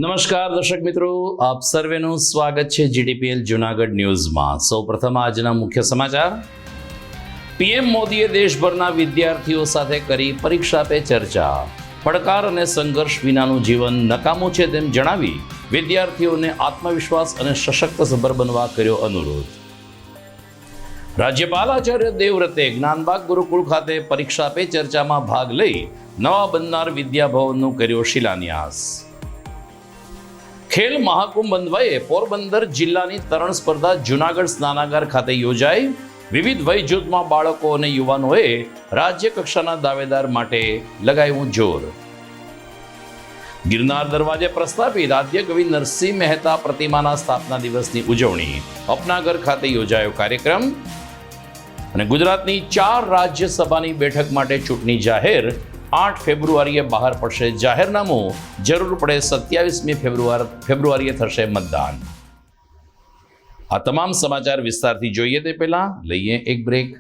નમસ્કાર દર્શક મિત્રો, આપ સર્વેનું સ્વાગત છે જીટીપીએલ જૂનાગઢ ન્યૂઝમાં। સૌપ્રથમ આજના મુખ્ય સમાચાર। પીએમ મોદીએ દેશભરના વિદ્યાર્થીઓ સાથે કરી પરીક્ષા પે ચર્ચા। પડકાર અને સંઘર્ષ વિનાનું જીવન નકામું છે તેમ જણાવી વિદ્યાર્થીઓને આત્મવિશ્વાસ અને સશક્ત સભર બનવા કર્યો અનુરોધ। રાજ્યપાલ આચાર્ય દેવવ્રતે જ્ઞાનબાગ ગુરુકુળ ખાતે પરીક્ષા પે ચર્ચામાં ભાગ લઈ નવા બનનાર વિદ્યાભવનનું કર્યો શિલાન્યાસ। ખેલ મહાકુંભ અન્વયે પોરબંદર જિલ્લાની તરણ સ્પર્ધા જૂનાગઢ સ્નાનાગાર ખાતે યોજાઈ। વિવિધ વય જૂથમાં બાળકો અને યુવાનોએ રાજ્ય કક્ષાના દાવેદાર માટે લગાવ્યું જોર। ગિરનાર દરવાજે પ્રસ્થાપિત આદ્ય કવિ નરસિંહ મહેતા પ્રતિમાના સ્થાપના દિવસની ઉજવણી અપનાગર ખાતે યોજાયો કાર્યક્રમ। અને ગુજરાતની 4 રાજ્યસભાની બેઠક માટે ચૂંટણી જાહેર। 8 ફેબ્રુઆરીએ બહાર પડશે જાહેરનામું। જરૂર પડે 27મી ફેબ્રુઆરીએ થશે મતદાન। આ તમામ સમાચાર વિસ્તારથી જોઈએ તે પહેલા લઈએ એક બ્રેક।